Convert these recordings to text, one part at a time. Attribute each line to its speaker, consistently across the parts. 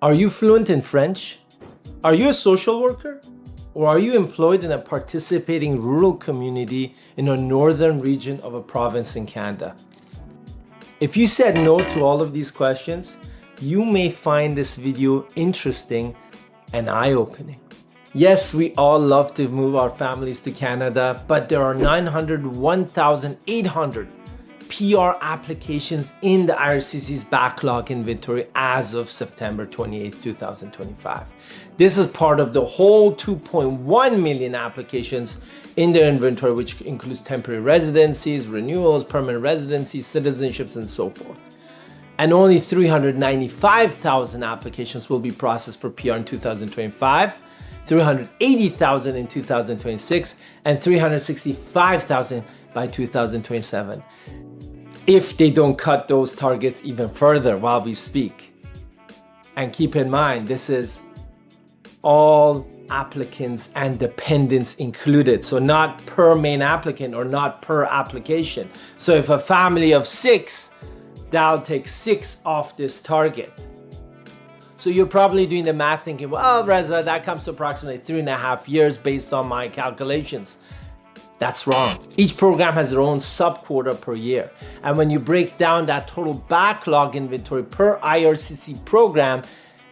Speaker 1: Are you fluent in French? Are you a social worker? Or are you employed in a participating rural community in a northern region of a province in Canada? If you said no to all of these questions, you may find this video interesting and eye-opening. Yes, we all love to move our families to Canada, but there are 901,800 PR applications in the IRCC's backlog inventory as of September 28, 2025. This is part of the whole 2.1 million applications in their inventory, which includes temporary residencies, renewals, permanent residencies, citizenships, and so forth. And only 395,000 applications will be processed for PR in 2025, 380,000 in 2026, and 365,000 by 2027. If they don't cut those targets even further while we speak. And keep in mind, this is all applicants and dependents included. So not per main applicant or not per application. So if a family of 6, that'll take 6 off this target. So you're probably doing the math thinking, well, Reza, that comes to approximately 3.5 years based on my calculations. That's wrong. Each program has their own sub-quota per year. And when you break down that total backlog inventory per IRCC program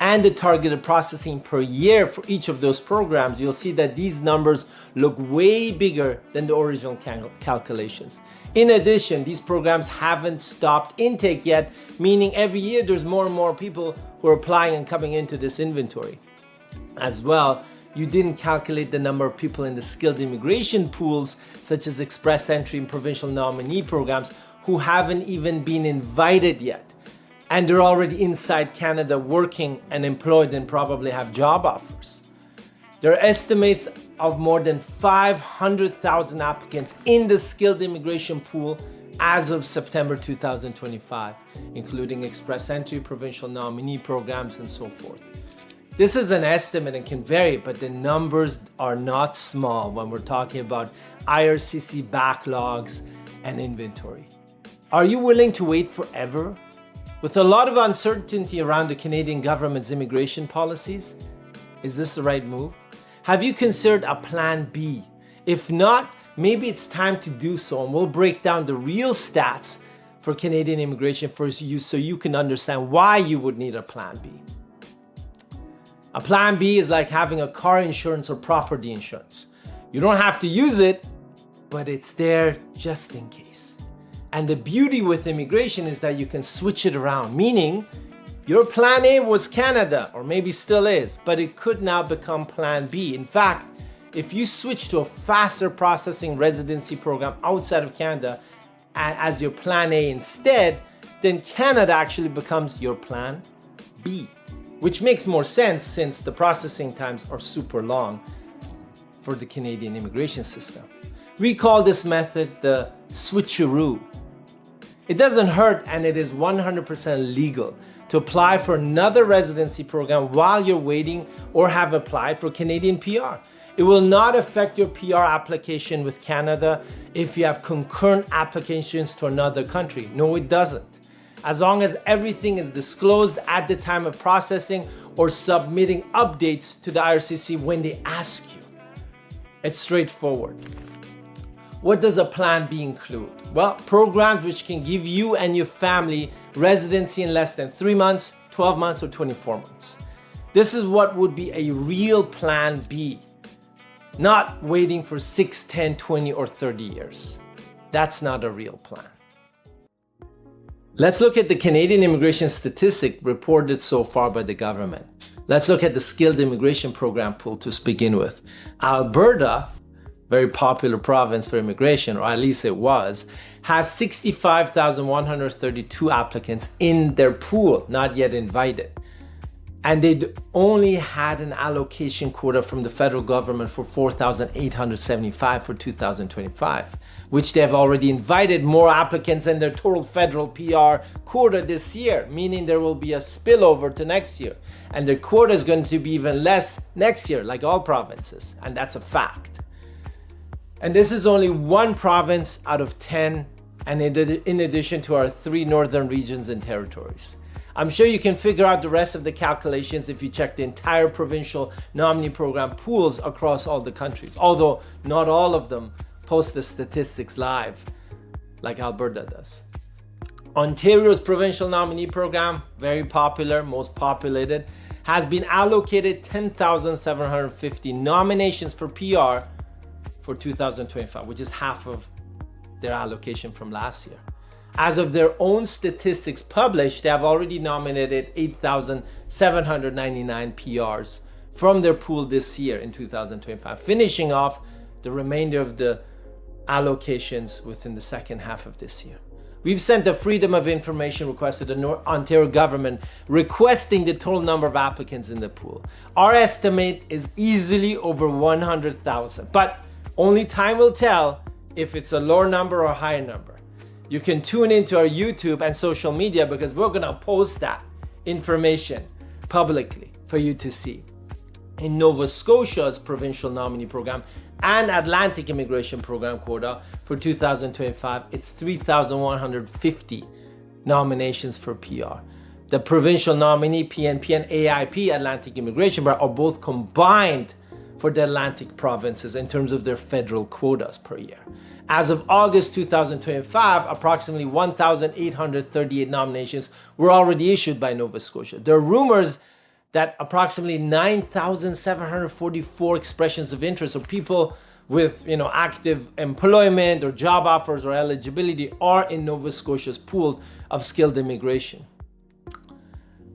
Speaker 1: and the targeted processing per year for each of those programs, you'll see that these numbers look way bigger than the original calculations. In addition, these programs haven't stopped intake yet, meaning every year there's more and more people who are applying and coming into this inventory. As well, you didn't calculate the number of people in the skilled immigration pools, such as express entry and provincial nominee programs, who haven't even been invited yet. And they're already inside Canada working and employed and probably have job offers. There are estimates of more than 500,000 applicants in the skilled immigration pool as of September 2025, including express entry, provincial nominee programs, and so forth. This is an estimate and can vary, but the numbers are not small when we're talking about IRCC backlogs and inventory. Are you willing to wait forever? With a lot of uncertainty around the Canadian government's immigration policies, is this the right move? Have you considered a plan B? If not, maybe it's time to do so, and we'll break down the real stats for Canadian immigration for you so you can understand why you would need a plan B. A plan B is like having a car insurance or property insurance. You don't have to use it, but it's there just in case. And the beauty with immigration is that you can switch it around, meaning your plan A was Canada, or maybe still is, but it could now become plan B. In fact, if you switch to a faster processing residency program outside of Canada as your plan A instead, then Canada actually becomes your plan B. Which makes more sense since the processing times are super long for the Canadian immigration system. We call this method the switcheroo. It doesn't hurt, and it is 100% legal to apply for another residency program while you're waiting or have applied for Canadian PR. It will not affect your PR application with Canada if you have concurrent applications to another country. No, it doesn't. As long as everything is disclosed at the time of processing or submitting updates to the IRCC when they ask you. It's straightforward. What does a plan B include? Well, programs which can give you and your family residency in less than 3 months, 12 months, or 24 months. This is what would be a real plan B, not waiting for 6, 10, 20, or 30 years. That's not a real plan. Let's look at the Canadian immigration statistic reported so far by the government. Let's look at the skilled immigration program pool to begin with. Alberta, very popular province for immigration, or at least it was, has 65,132 applicants in their pool, not yet invited. And they only had an allocation quota from the federal government for 4,875 for 2025, which they have already invited more applicants than their total federal PR quota this year, meaning there will be a spillover to next year. And their quota is going to be even less next year, like all provinces, and that's a fact. And this is only one province out of 10, and in addition to our 3 northern regions and territories. I'm sure you can figure out the rest of the calculations if you check the entire provincial nominee program pools across all the countries, although not all of them post the statistics live like Alberta does. Ontario's provincial nominee program, very popular, most populated, has been allocated 10,750 nominations for PR for 2025, which is half of their allocation from last year. As of their own statistics published, they have already nominated 8,799 PRs from their pool this year in 2025, finishing off the remainder of the allocations within the second half of this year. We've sent a Freedom of Information request to the Ontario government requesting the total number of applicants in the pool. Our estimate is easily over 100,000, but only time will tell if it's a lower number or a higher number. You can tune into our YouTube and social media because we're gonna post that information publicly for you to see. In Nova Scotia's provincial nominee program and Atlantic immigration program quota for 2025, it's 3,150 nominations for PR. The provincial nominee PNP and AIP Atlantic immigration are both combined for the Atlantic provinces in terms of their federal quotas per year. As of August 2025, approximately 1,838 nominations were already issued by Nova Scotia. There are rumors that approximately 9,744 expressions of interest of people with active employment or job offers or eligibility are in Nova Scotia's pool of skilled immigration.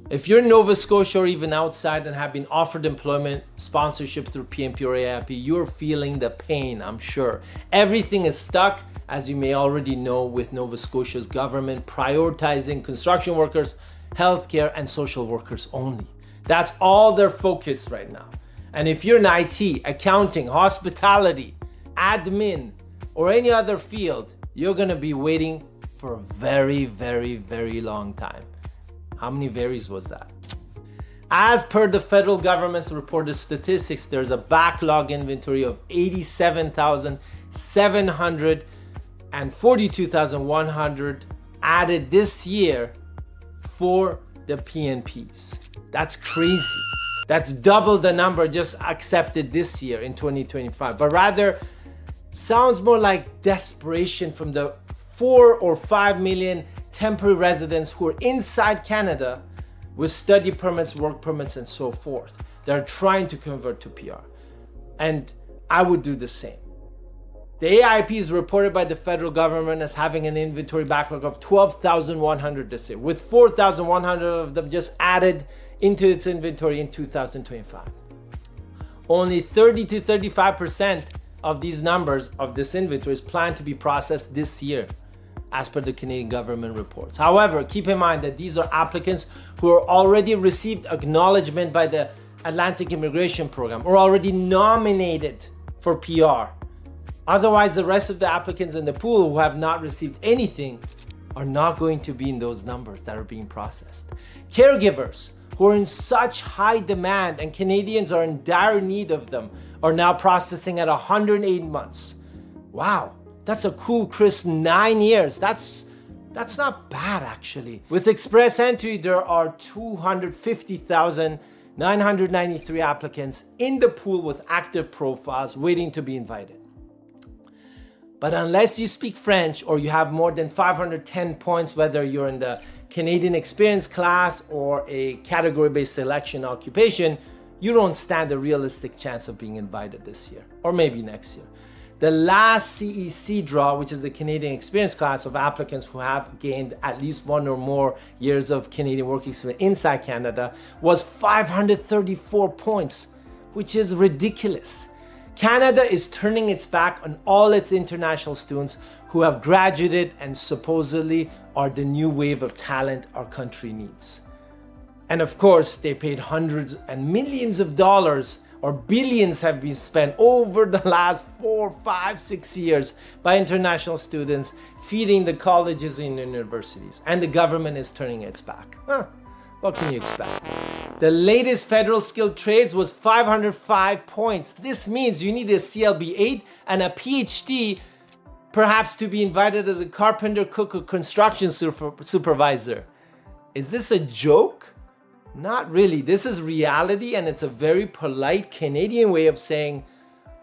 Speaker 1: If you're in Nova Scotia or even outside and have been offered employment sponsorship through PNP or AIP, you're feeling the pain, I'm sure. Everything is stuck, as you may already know, with Nova Scotia's government prioritizing construction workers, healthcare, and social workers only. That's all their focus right now. And if you're in IT, accounting, hospitality, admin, or any other field, you're gonna be waiting for a very, very, very long time. How many varies was that? As per the federal government's reported statistics, there's a backlog inventory of 87,700 and 42,100 added this year for the PNPs. That's crazy. That's double the number just accepted this year in 2025, but rather sounds more like desperation from the 4 or 5 million temporary residents who are inside Canada with study permits, work permits, and so forth. They're trying to convert to PR. And I would do the same. The AIP is reported by the federal government as having an inventory backlog of 12,100 this year, with 4,100 of them just added into its inventory in 2025. Only 30 to 35% of these numbers of this inventory is planned to be processed this year, as per the Canadian government reports. However, keep in mind that these are applicants who are already received acknowledgement by the Atlantic Immigration Program or already nominated for PR. Otherwise, the rest of the applicants in the pool who have not received anything are not going to be in those numbers that are being processed. Caregivers who are in such high demand and Canadians are in dire need of them are now processing at 108 months. Wow. That's a cool, crisp 9 years. That's not bad, actually. With express entry, there are 250,993 applicants in the pool with active profiles waiting to be invited. But unless you speak French or you have more than 510 points, whether you're in the Canadian experience class or a category-based selection occupation, you don't stand a realistic chance of being invited this year, or maybe next year. The last CEC draw, which is the Canadian experience class of applicants who have gained at least 1 or more years of Canadian work experience inside Canada, was 534 points, which is ridiculous. Canada is turning its back on all its international students who have graduated and supposedly are the new wave of talent our country needs. And of course, they paid hundreds and millions of dollars, or billions have been spent over the last 4, 5, 6 years by international students feeding the colleges and universities. And the government is turning its back. What can you expect? The latest federal skilled trades was 505 points. This means you need a CLB 8 and a PhD, perhaps to be invited as a carpenter, cook, or construction supervisor. Is this a joke? Not really. This is reality, and it's a very polite Canadian way of saying,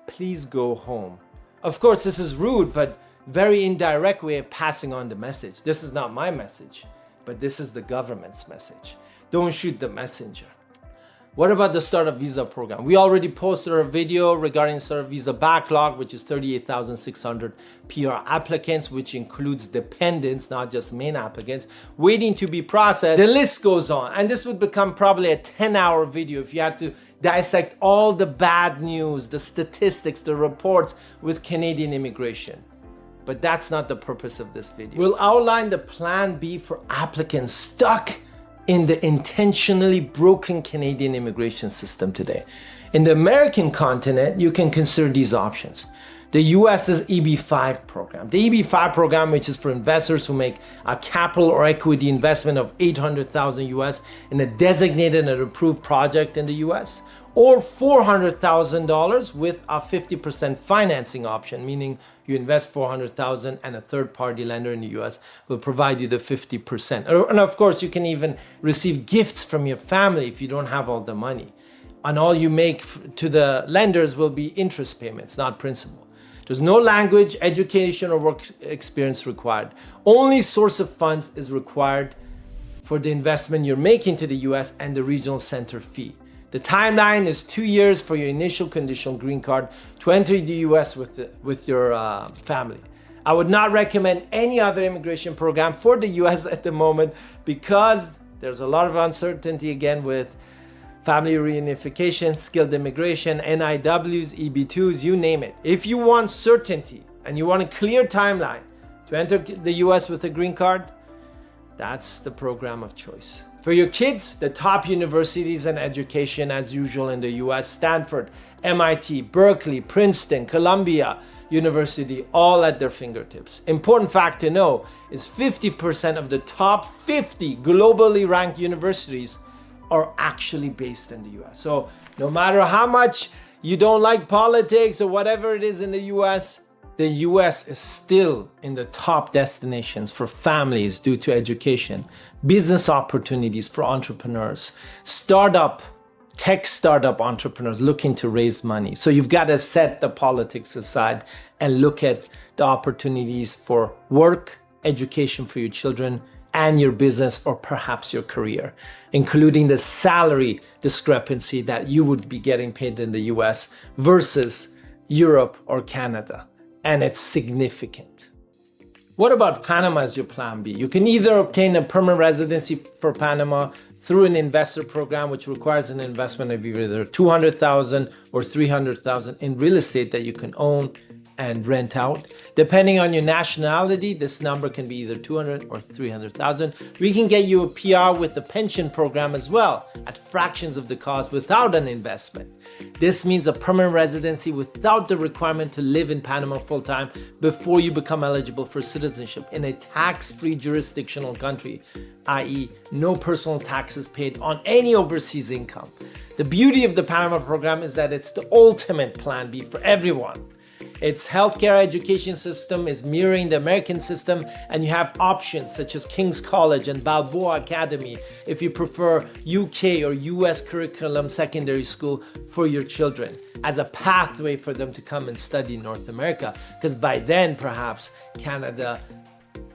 Speaker 1: please go home. Of course, this is rude, but very indirect way of passing on the message. This is not my message, but this is the government's message. Don't shoot the messenger. What about the startup visa program? We already posted a video regarding startup visa backlog, which is 38,600 PR applicants, which includes dependents, not just main applicants, waiting to be processed. The list goes on, and this would become probably a 10-hour video if you had to dissect all the bad news, the statistics, the reports with Canadian immigration. But that's not the purpose of this video. We'll outline the plan B for applicants stuck in the intentionally broken Canadian immigration system today. In the American continent, you can consider these options. The US's EB-5 program. The EB-5 program, which is for investors who make a capital or equity investment of $800,000 US in a designated and approved project in the US, or $400,000 with a 50% financing option, meaning you invest $400,000 and a third-party lender in the US will provide you the 50%. And of course, you can even receive gifts from your family if you don't have all the money. And all you make to the lenders will be interest payments, not principal. There's no language, education, or work experience required. Only source of funds is required for the investment you're making to the US and the regional center fee. The timeline is 2 years for your initial conditional green card to enter the US with your family. I would not recommend any other immigration program for the US at the moment because there's a lot of uncertainty again with family reunification, skilled immigration, NIWs, EB2s, you name it. If you want certainty and you want a clear timeline to enter the US with a green card, that's the program of choice. For your kids, the top universities and education as usual in the US, Stanford, MIT, Berkeley, Princeton, Columbia University, all at their fingertips. Important fact to know is 50% of the top 50 globally ranked universities are actually based in the US. So no matter how much you don't like politics or whatever it is in the US is still in the top destinations for families due to education, business opportunities for entrepreneurs, tech startup entrepreneurs looking to raise money. So you've got to set the politics aside and look at the opportunities for work, education for your children, and your business or perhaps your career, including the salary discrepancy that you would be getting paid in the US versus Europe or Canada. And it's significant. What about Panama as your plan B? You can either obtain a permanent residency for Panama through an investor program, which requires an investment of either $200,000 or $300,000 in real estate that you can own and rent out. Depending on your nationality, this number can be either 200 or 300,000. We can get you a PR with the pension program as well at fractions of the cost without an investment. This means a permanent residency without the requirement to live in Panama full-time before you become eligible for citizenship in a tax-free jurisdictional country, i.e. no personal taxes paid on any overseas income. The beauty of the Panama program is that it's the ultimate plan B for everyone. Its healthcare education system is mirroring the American system, and you have options such as King's College and Balboa Academy if you prefer UK or US curriculum secondary school for your children as a pathway for them to come and study in North America, because by then perhaps Canada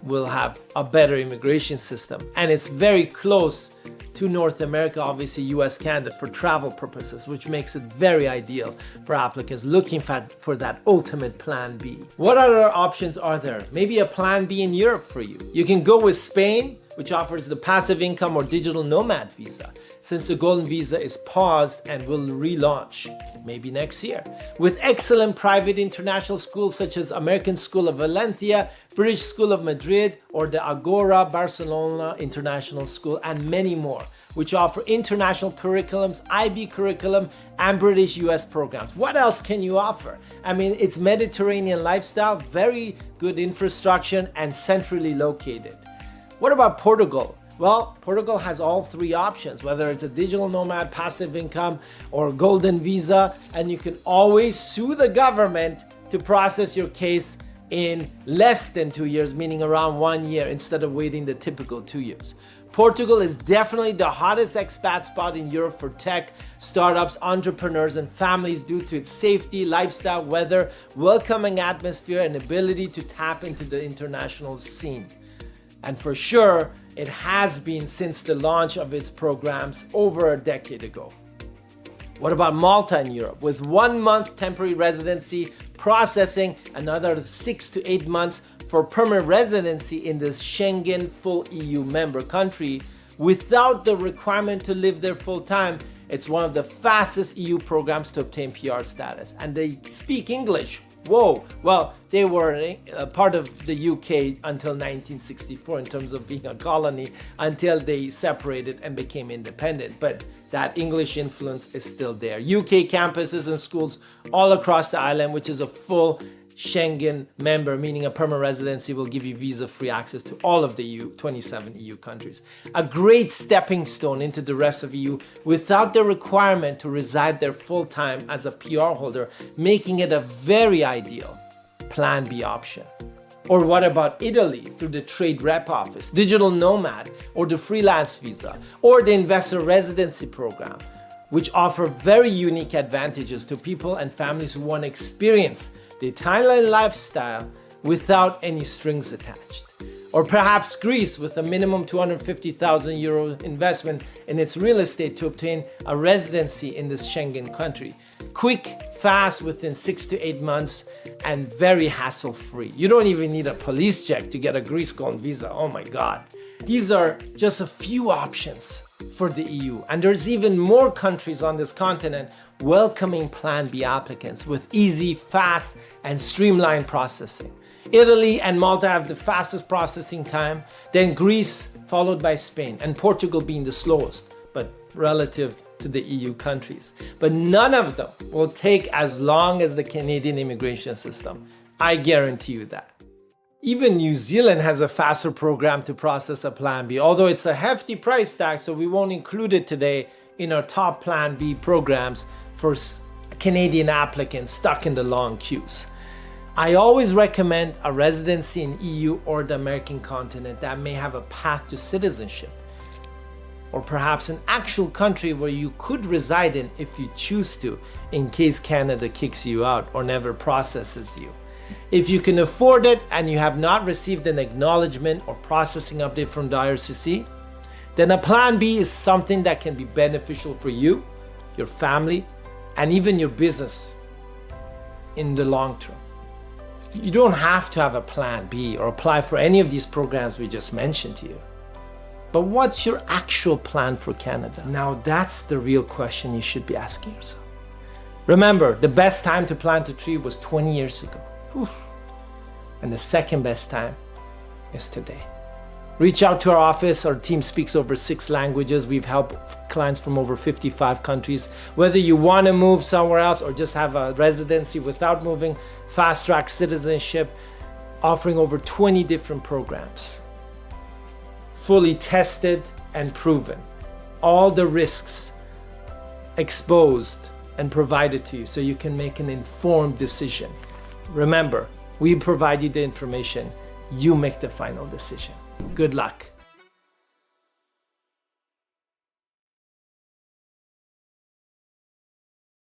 Speaker 1: will have a better immigration system, and it's very close to North America, obviously US, Canada, for travel purposes, which makes it very ideal for applicants looking for that ultimate plan B. What other options are there? Maybe a plan B in Europe for you. You can go with Spain, which offers the passive income or digital nomad visa, since the golden visa is paused and will relaunch maybe next year. With excellent private international schools such as American School of Valencia, British School of Madrid, or the Agora Barcelona International School, and many more, which offer international curriculums, IB curriculum, and British US programs. What else can you offer? I mean, it's Mediterranean lifestyle, very good infrastructure, and centrally located. What about Portugal? Well, Portugal has all three options, whether it's a digital nomad, passive income, or golden visa, and you can always sue the government to process your case in less than 2 years, meaning around 1 year, instead of waiting the typical 2 years. Portugal is definitely the hottest expat spot in Europe for tech, startups, entrepreneurs, and families due to its safety, lifestyle, weather, welcoming atmosphere, and ability to tap into the international scene. And for sure, it has been since the launch of its programs over a decade ago. What about Malta in Europe? With 1 month temporary residency processing, another 6 to 8 months for permanent residency in this Schengen full EU member country without the requirement to live there full time. It's one of the fastest EU programs to obtain PR status. And they speak English. Whoa, well, they were a part of the UK until 1964 in terms of being a colony, until they separated and became independent. But that English influence is still there. UK campuses and schools all across the island, which is a full Schengen member, meaning a permanent residency will give you visa-free access to all of the EU, 27 EU countries. A great stepping stone into the rest of EU without the requirement to reside there full-time as a PR holder, making it a very ideal Plan B option. Or what about Italy through the Trade Rep Office, Digital Nomad, or the Freelance Visa, or the Investor Residency Program, which offer very unique advantages to people and families who want to experience the Italian lifestyle without any strings attached. Or perhaps Greece with a minimum 250,000 euro investment in its real estate to obtain a residency in this Schengen country. Quick, fast, within 6 to 8 months, and very hassle-free. You don't even need a police check to get a Greece Golden Visa. Oh my God. These are just a few options for the EU. And there's even more countries on this continent welcoming Plan B applicants with easy, fast, and streamlined processing. Italy and Malta have the fastest processing time, then Greece followed by Spain, and Portugal being the slowest, but relative to the EU countries. But none of them will take as long as the Canadian immigration system. I guarantee you that. Even New Zealand has a faster program to process a Plan B, although it's a hefty price tag, so we won't include it today in our top Plan B programs for Canadian applicants stuck in the long queues. I always recommend a residency in EU or the American continent that may have a path to citizenship, or perhaps an actual country where you could reside in if you choose to, in case Canada kicks you out or never processes you. If you can afford it and you have not received an acknowledgement or processing update from the IRCC, then a Plan B is something that can be beneficial for you, your family, and even your business in the long term. You don't have to have a Plan B or apply for any of these programs we just mentioned to you. But what's your actual plan for Canada? Now that's the real question you should be asking yourself. Remember, the best time to plant a tree was 20 years ago. Whew. And the second best time is today. Reach out to our office. Our team speaks over 6 languages. We've helped clients from over 55 countries. Whether you want to move somewhere else or just have a residency without moving, fast track citizenship, offering over 20 different programs. Fully tested and proven. All the risks exposed and provided to you so you can make an informed decision. Remember, we provide you the information. You make the final decision. Good luck.